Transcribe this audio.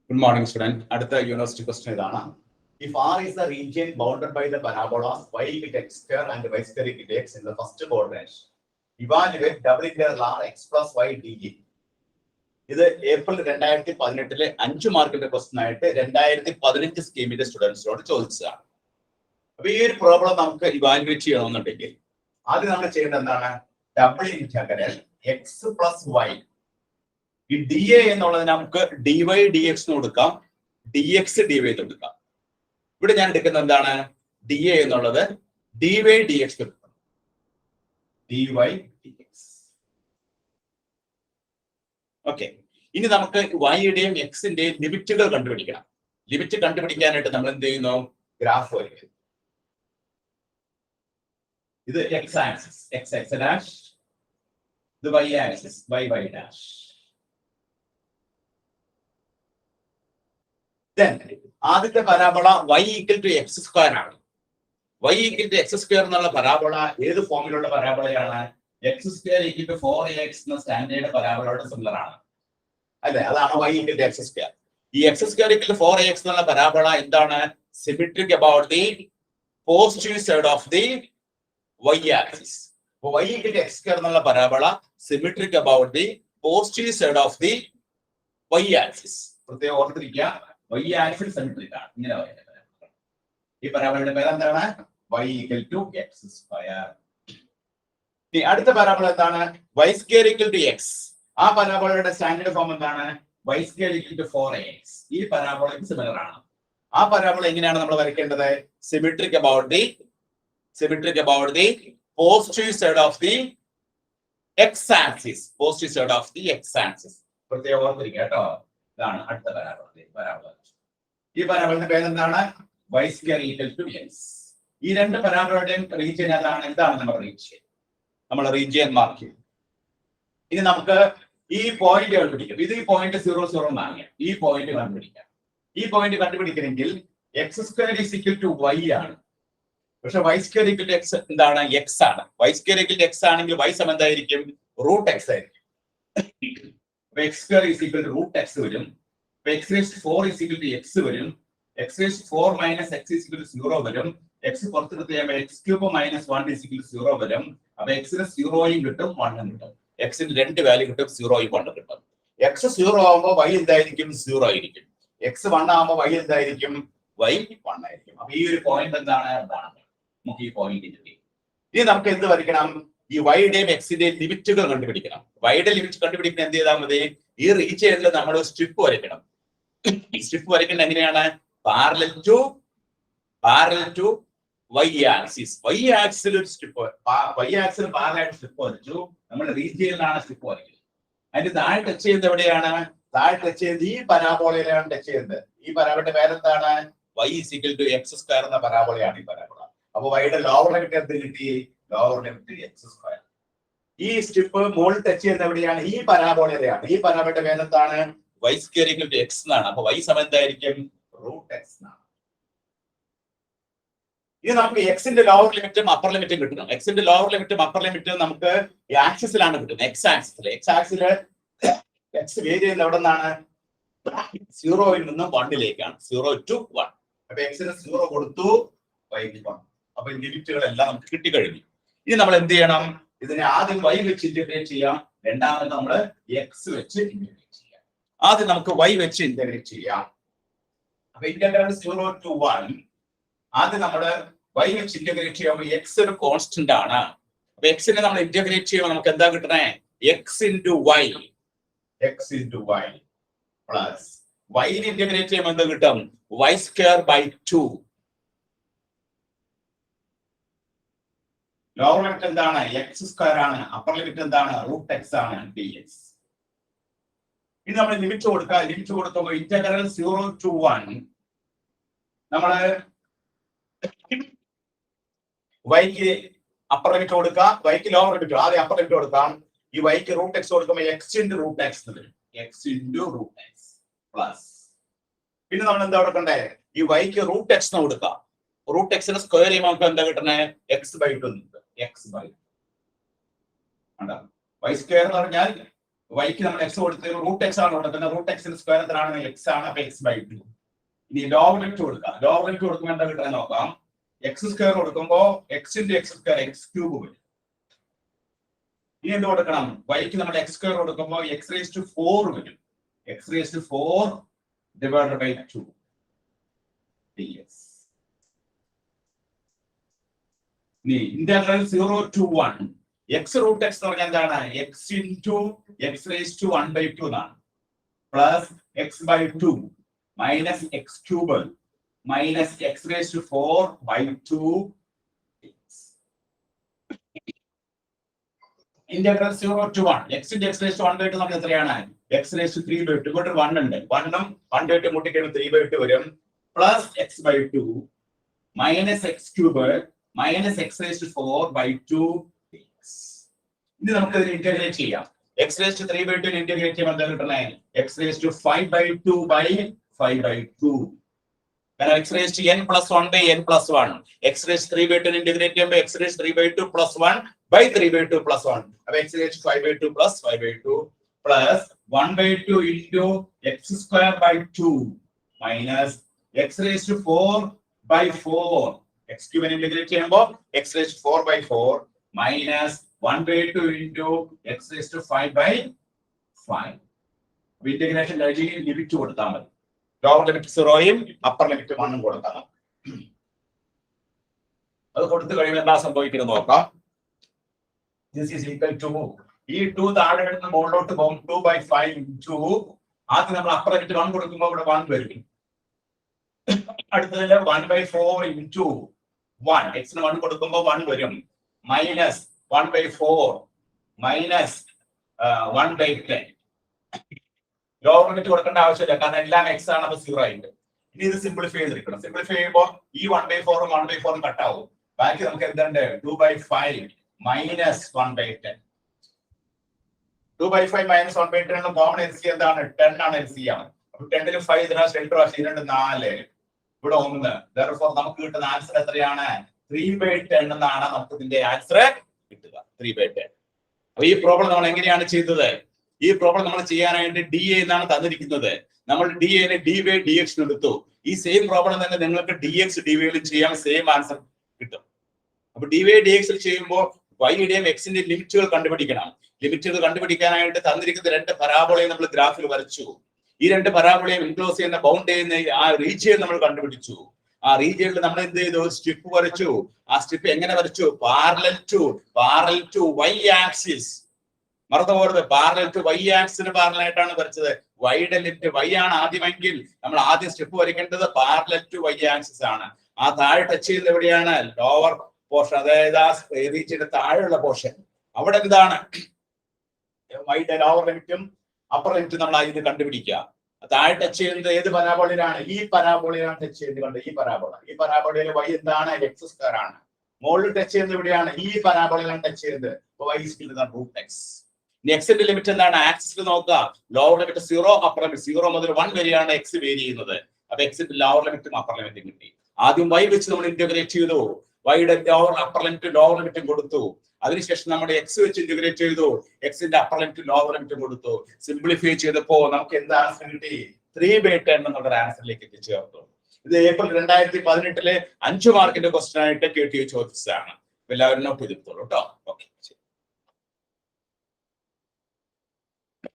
Good morning, student. അടുത്ത university question ഇതാണ്. If R is the region bounded by the parabolas y equal to x square and y square equal to x in the first coordinate, evaluate double integral r x plus y dA. ഇത് April 2018 5 മാർക്കിന്റെ question ആയിട്ട് 2015 സ്കീമിന്റെ സ്റ്റുഡൻസിനോട് ചോദിച്ചതാണ്. അപ്പൊ ഈ ഒരു problem നമുക്ക് evaluate ചെയ്യണമെന്നുണ്ടെങ്കിൽ ആദ്യം നമ്മൾ ചെയ്യേണ്ടത് എന്താണ്? Double integral x plus y. ഈ ഡി എ എന്നുള്ളത് നമുക്ക് ഡി വൈ ഡി എക്സ് കൊടുക്കാം, ഡി എക്സ് ഡി വൈ കൊടുക്കാം. ഇവിടെ ഞാൻ എടുക്കുന്നത് എന്താണ്? ഡി എ എന്നുള്ളത് ഡി വൈ ഡി എക്സ് കൊടുക്കാം, d y d x. Okay, ഇനി നമുക്ക് വൈയുടെയും എക്സിന്റെയും ലിമിറ്റുകൾ കണ്ടുപിടിക്കണം. ലിമിറ്റ് കണ്ടുപിടിക്കാനായിട്ട് നമ്മൾ എന്ത് ചെയ്യുന്നു? ഗ്രാഫ് വരയ്ക്കുന്നു. ഇത് x axis, x x dash. ഇത് y axis, y y dash. ആദ്യത്തെ parabola y equal to X square ആണ്. y ഈക്വൽ ടു എക്സ് സ്ക്വയർ എന്നുള്ള പരാബോള ഏത് ഫോമിലുള്ള പരാബോളയാണ്? X square equal to 4ax എന്ന സ്റ്റാൻഡേർഡ് പരാബോളയോട് സിമിലർ ആണ് അല്ലെ? അതാണ് y equal to X square. ഈ x square equal to 4ax എന്നുള്ള പരാബോള എന്താണ്? Symmetric about the positive side of the y axis. അപ്പോൾ y ഈക്വൽ ടു എക്സ് സ്ക്വയർ എന്നുള്ള parabola symmetric about the positive side of the y axis. പ്രത്യേകം ഓർത്തിരിക്കുക, y axis symmetric ആണ്. ഇങ്ങനെ ഈ പരാബോളയുടെ പേര് എന്താണ്? y equal to X square. ഈ അടുത്ത പരാബോള എന്താണ്? y square equal to x. ആ പരാബോളയുടെ സ്റ്റാൻഡേർഡ് ഫോം എന്താണ്? y square equal to 4ax. ഈ പരാബോളയ്ക്ക് സിമിലർ ആണ്. ആ പരാബോള എങ്ങനെയാണ് നമ്മൾ വരയ്ക്കേണ്ടത്? Symmetric about the positive side of the x axis, positive side of the x axis. പ്രത്യേകം ഓർത്തിരിക്കുക കേട്ടോ. ഇതാണ് അടുത്ത പരാബോള. ഈ പരാബോളയുടെ പേര് എന്താണ്? y square equal to x. ഈ രണ്ട് പരാബോളയുടെയും റീജിയൻ ഏതാണ്? എന്താണ് നമ്മുടെ റീജിയൻ? നമ്മൾ റീജിയൻ മാർക്ക് ചെയ്യും. ഇനി നമുക്ക് ഈ പോയിന്റ് കണ്ടുപിടിക്കാം. ഇത് ഈ പോയിന്റ് 0 0 എന്നാണ്. ഈ പോയിന്റ് കണ്ടുപിടിക്കാം. ഈ പോയിന്റ് കണ്ടുപിടിക്കണമെങ്കിൽ x square is equal to y ആണ്. പക്ഷെ y square equal to x എന്താണ്? x ആണ്. y square equal to x ആണെങ്കിൽ y സമം എന്തായിരിക്കും? റൂട്ട് x ആയിരിക്കും. അപ്പൊ x square is equal to root x വരും. അപ്പൊ x raise to 4 is equal to x വരും. x raise to 4 minus x is equal to 0 വരും. x പുറത്തെടുത്ത് കഴിയുമ്പോൾ x cube minus 1 is equal to 0 വരും. അപ്പൊ x ന് 0യും കിട്ടും 1ഉം കിട്ടും. x ന് രണ്ട് വാല്യൂ കിട്ടും, 0യും 1ഉം കിട്ടും. x 0 ആവുമ്പോൾ y എന്തായിരിക്കും? 0 ആയിരിക്കും. x 1 ആവുമ്പോൾ y എന്തായിരിക്കും? y 1 ആയിരിക്കും. അപ്പൊ ഈ ഒരു പോയിന്റ് എന്താണ്? നമുക്ക് ഈ പോയിന്റ് കിട്ടി. ഇനി നമുക്ക് എന്ത് വരയ്ക്കണം? ഈ വൈയുടെയും എക്സിന്റെയും ലിമിറ്റുകൾ കണ്ടുപിടിക്കണം. വൈയുടെ ലിമിറ്റ് കണ്ടുപിടിക്കാൻ എന്ത് ചെയ്താൽ മതി? ഈ റീജിയനിൽ നമ്മൾ സ്ട്രിപ്പ് വരയ്ക്കണം. ഈ സ്ട്രിപ്പ് വരയ്ക്കുന്നത് എങ്ങനെയാണ്? Parallel to y axis. y ആക്സിൽ ഒരു സ്ട്രിപ്പ്, y ആക്സിൽ പാരലൽ സ്ട്രിപ്പ് വരച്ചു. നമ്മൾ റീജിയനിലാണ് സ്ട്രിപ്പ് വരയ്ക്കുന്നത്. അതിന്റെ താഴെ ടച്ച് ചെയ്യുന്നത് എവിടെയാണ്? താഴെ ടച്ച് ചെയ്യുന്നത് ഈ പരാബോളയിലാണ് ടച്ച് ചെയ്യുന്നത്. ഈ പരാബോളയുടെ പേരെന്താണ്? y is equal to x square എന്ന പരാബോളയാണ് ഈ പരാബോള. അപ്പൊ വൈയുടെ ലോവർ ലിമിറ്റ് എന്ത് കിട്ടി? Lower limit x square. ഈ സ്ട്രിപ്പ് മുകളിൽ ടച്ച് ചെയ്യുന്നത് എവിടെയാണ്? ഈ പരാബോളയാണ്. ഈ പരാബോളയുടെ പേരെന്താണ്? y square equal to x എന്നാണ്. അപ്പൊ y സമം എന്തായിരിക്കും? റൂട്ട് x എന്നാണ്. ഇനി നമുക്ക് എക്സിന്റെ ലോവർ ലിമിറ്റും അപ്പർ ലിമിറ്റും കിട്ടണം. എക്സിന്റെ ലോവർ ലിമിറ്റും അപ്പർ ലിമിറ്റും നമുക്ക് ഈ ആക്സിസിലാണ് കിട്ടുന്നത്. എക്സ് ആക്സിസില് എക്സ് വേരി ചെയ്യുന്നത് എവിടെ നിന്നാണ്? 0യിൽ നിന്നും 1ലേക്കാണ്. 0 to 1. അപ്പൊ എക്സിന് 0 കൊടുത്തു, വൈക്ക് 1. അപ്പൊ ലിമിറ്റുകളെല്ലാം നമുക്ക് കിട്ടിക്കഴിഞ്ഞു. ഇനി നമ്മൾ എന്ത് ചെയ്യണം? ഇതിനെ ആദ്യം y വെച്ച് ഇന്റഗ്രേറ്റ് ചെയ്യാം. രണ്ടാമത് നമ്മൾ എക്സ് വെച്ച് ഇന്റഗ്രേറ്റ് ചെയ്യാം. ആദ്യം നമുക്ക് y വെച്ച് ഇന്റഗ്രേറ്റ് ചെയ്യാം. അപ്പൊ ഇന്റഗ്രൽ 0 to 1. ആദ്യം നമ്മള് y വെച്ച് ഇന്റഗ്രേറ്റ് ചെയ്യുമ്പോൾ x ഒരു കോൺസ്റ്റന്റ് ആണ്. അപ്പൊ എക്സിനെ നമ്മൾ ഇന്റഗ്രേറ്റ് ചെയ്യുമ്പോൾ നമുക്ക് എന്താ കിട്ടണേ? x into y plus y നെ ഇന്റഗ്രേറ്റ് ചെയ്യുമ്പോൾ എന്താ കിട്ടും? y square by 2. Lower limit എന്താണ്? എക്സ് സ്ക്വയർ ആണ്. അപ്പർ ലിമിറ്റ് എന്താണ്? റൂട്ട് x ആണ്, dx. ഇനി നമ്മൾ ലിമിറ്റ് കൊടുക്കുക. ലിമിറ്റ് കൊടുക്കുമ്പോൾ ഇന്റഗ്രൽ 0 to 1 നമ്മള് വൈക്ക് അപ്പർ ലിമിറ്റ് കൊടുക്കുക, വൈക്ക് ലോവർ ലിമിറ്റ്. ആദ്യം അപ്പർ ലിമിറ്റ് കൊടുക്കാം. ഈ വൈക്ക് റൂട്ട് x കൊടുക്കുമ്പോൾ x into റൂട്ട് x എന്ന് വരും. x into root x plus പിന്നെ നമ്മൾ എന്താ കൊടുക്കണ്ടേ? ഈ വൈക്ക് റൂട്ട് x എന്ന് കൊടുക്കാം. റൂട്ട് x നെ സ്ക്വയർ ചെയ്യുമ്പോൾ നമുക്ക് എന്താ കിട്ടണേ? x/2 x/2. y സ്ക്വയർ എന്ന് പറഞ്ഞാൽ വൈക്ക് നമ്മൾ എക്സ് കൊടുത്ത് റൂട്ട് എക്സ് ആണ് കൊടുക്കുന്നത്. റൂട്ട് എക്സിന്റെ സ്ക്വയർ എത്രയാണ്? എക്സ് ആണ്. അപ്പൊ എക്സ് ബൈ 2. ഇനി ലോഗരിതം കൊടുക്കാം. ലോഗരിതം കൊടുക്കുമ്പോൾ എന്താ കിട്ടാൻ നോക്കാം. എക്സ് സ്ക്വയർ കൊടുക്കുമ്പോ x into x square x cube വരും. ഇനി എന്ത് കൊടുക്കണം? വൈക്ക് നമ്മൾ എക്സ് സ്ക്വയർ കൊടുക്കുമ്പോൾ എക്സ് റേസ് ടു 4 വരും. X raise to 4 divided by 2 dx. ഇനി integral 0 to 1 x root x എന്ന് പറഞ്ഞാൽ എന്താണ്? X into x raise to 1/2 എന്നാണ്. Plus x by 2 minus x cube minus x raise to 4/2 integral 0 to 1 X into x raise to 1/2 നമ്മൾ എത്രയാണ്? X raise to 3/2. ഇവിടെ 1 ഉണ്ട്. 1 ഉം 1/2 മുട്ടിക്കഴിയുമ്പോൾ 3/2 വരും. Plus x by 2 minus x cube minus x raise to 4/2 ഇനി നമുക്ക് ഇതിനെ ഇന്റഗ്രേറ്റ് ചെയ്യാം. എക്സ് റേസ് ടു 3/2 ഇന്റഗ്രേറ്റ് ചെയ്യുമ്പോൾ എന്താ കിട്ടണേ? X raise to 5/2 by 5/2. കാരണം x raise to n plus 1 by n plus 1. X raise 3/2 integrate ചെയ്യുമ്പോൾ x raise 3/2 plus 1 by 3/2 plus 1. അപ്പൊ x raise 5/2 plus 5/2 plus 1/2 into x square by 2 minus x raise to 4 by 4. X ക്യൂബിനെ integrate ചെയ്യുമ്പോൾ x raise to 4 by 4 minus 1/2 into x raise to 5 by 5. Integration കഴിഞ്ഞ് limit കൊടുത്താൽ മതി. Lower limit 0യും upper limit 1ഉം കൊടുത്താൽ മതി. അത് കൊടുത്തു കഴിയുമ്പോൾ എന്താ സംഭവിക്കുന്നത് നോക്കാം. This is equal to ഈ 2 താഴെ നിന്ന് മുകളിലോട്ട് പോകും. 2/5 ഇൻറ്റു ആദ്യം നമ്മൾ അപ്പർ ലിമിറ്റ് 1 കൊടുക്കുമ്പോൾ ഇവിടെ 1 വരും. അടുത്തതില് 1/4 ഇൻറ്റു 1 എക്സിന് 1 കൊടുക്കുമ്പോൾ 1 വരും. Minus 1/4 minus 1/10. ലോവർ ലിമിറ്റ് കൊടുക്കേണ്ട ആവശ്യമില്ല, കാരണം എല്ലാം എക്സ് ആണ്. അപ്പൊ 0 ആയിട്ട് ഇനി ഇത് സിംപ്ലിഫൈ ചെയ്തിരിക്കണം. സിംപ്ലിഫൈ ചെയ്യുമ്പോൾ ഈ 1/4 1/4 കട്ടാവും. ബാക്കി നമുക്ക് എന്തുണ്ട്? 2/5 minus 1/10. 2/5 minus 1/10 common L C എന്താണ്? 10 ആണ് എൽ സി ആണ്. അപ്പൊ 10ൽ 5 ഇതിനകത്ത് 4 ഇവിടെ 1. therefore നമുക്ക് കിട്ടുന്ന ആൻസർ എത്രയാണ്? 3/10 എന്നാണ് നമുക്ക് ഇതിന്റെ ആൻസർ കിട്ടുക. 3/10. അപ്പൊ ഈ പ്രോബ്ലം നമ്മൾ എങ്ങനെയാണ് ചെയ്തത്? ഈ പ്രോബ്ലം നമ്മൾ ചെയ്യാനായിട്ട് ഡി എ എന്നാണ് തന്നിരിക്കുന്നത്. നമ്മൾ ഡി എനെ ഡി വൈ ഡി എക്സ് എടുത്തു. ഈ സെയിം പ്രോബ്ലം തന്നെ നിങ്ങൾക്ക് ഡി എക്സ് ഡി വൈയിൽ ചെയ്യാൻ സെയിം ആൻസർ കിട്ടും. അപ്പൊ ഡി വൈ ഡി എക്സിൽ ചെയ്യുമ്പോൾ വൈയുടെയും എക്സിന്റെയും ലിമിറ്റുകൾ കണ്ടുപിടിക്കണം. ലിമിറ്റുകൾ കണ്ടുപിടിക്കാനായിട്ട് തന്നിരിക്കുന്ന 2 പരാബോളയും നമ്മൾ ഗ്രാഫിൽ വരച്ചു. ഈ 2 പരാബോളയും ഇൻക്ലോസ് ചെയ്യുന്ന ബൗണ്ട് ചെയ്യുന്ന ആ റീജിയൻ നമ്മൾ കണ്ടുപിടിച്ചു. ആ റീജിയനിൽ നമ്മൾ എന്ത് ചെയ്തു? സ്ട്രിപ്പ് വരച്ചു. ആ സ്ട്രിപ്പ് എങ്ങനെ വരച്ചു? Parallel to Y axis. മറന്നുപോകരുത്, പാരലൽ ടു വൈ ആക്സിന് പാരലൽ ആയിട്ടാണ് വരച്ചത്. വൈയുടെ ലിമിറ്റ് വൈ ആണ് ആദ്യമെങ്കിൽ നമ്മൾ ആദ്യം സ്ട്രിപ്പ് വരയ്ക്കേണ്ടത് പാരലൽ ടു വൈ ആക്സിസ് ആണ്. ആ താഴെ ടച്ച് ചെയ്യുന്നത് എവിടെയാണ്? ലോവർ പോർഷൻ, അതായത് ആ റീജിയന്റെ താഴെയുള്ള പോർഷൻ. അവിടെ എന്താണ്? വൈയുടെ ലോവർ ലിമിറ്റും അപ്പർ ലിമിറ്റും നമ്മൾ അതിന് കണ്ടുപിടിക്കുക. താഴെ ടച്ച് ചെയ്യുന്നത് ഏത് പരാബോളയിലാണ്? ഈ പരാബോളയിലാണ് ടച്ച് ചെയ്യുന്നത്. കണ്ട് ഈ പരാബോളയിൽ വൈ എന്താണ്? എക്സ് സ്ക്വയർ ആണ്. മുകളിൽ ടച്ച് ചെയ്യുന്നത് എവിടെയാണ്? ഈ പരാബോളയിലാണ് ടച്ച് ചെയ്യുന്നത്. Y √x. ഇനി എക്സിന്റെ ലിമിറ്റ് എന്താണ്? ആക്സിൽ നോക്കുക. ലോവർ ലിമിറ്റ് 0, അപ്പർ ലിമിറ്റ് 0 മുതൽ 1 വരെയാണ് എക്സ് വേരി ചെയ്യുന്നത്. അപ്പൊ എക്സിന്റെ ലോവർ ലിമിറ്റും അപ്പർ ലിമിറ്റും കിട്ടി. ആദ്യം വൈ വെച്ച് നമ്മൾ ഇന്റഗ്രേറ്റ് ചെയ്തു. വൈയുടെ അപ്പർ ലിമിറ്റും ലോവർ ലിമിറ്റും കൊടുത്തു. അതിനുശേഷം നമ്മുടെ എക്സ് വെച്ച് ഇന്റഗ്രേറ്റ് ചെയ്തു. എക്സിന്റെ അപ്പർ ലിമിറ്റും ലോവർ ലിമിറ്റും കൊടുത്തു. സിംപ്ലിഫൈ ചെയ്തപ്പോ നമുക്ക് എന്ത് ആൻസർ കിട്ടി? 3/10 എന്നുള്ള ആൻസറിലേക്ക് എത്തിച്ചേർത്തു. ഇത് ഏപ്രിൽ 2018 5 മാർക്കിന്റെ ക്വസ്റ്റ്യൻ ആയിട്ട് QUESTION ചോദിച്ചതാണ്. എല്ലാവരും നോട്ട് ചെയ്തിട്ടുള്ളൂ കേട്ടോ. ഓക്കെ.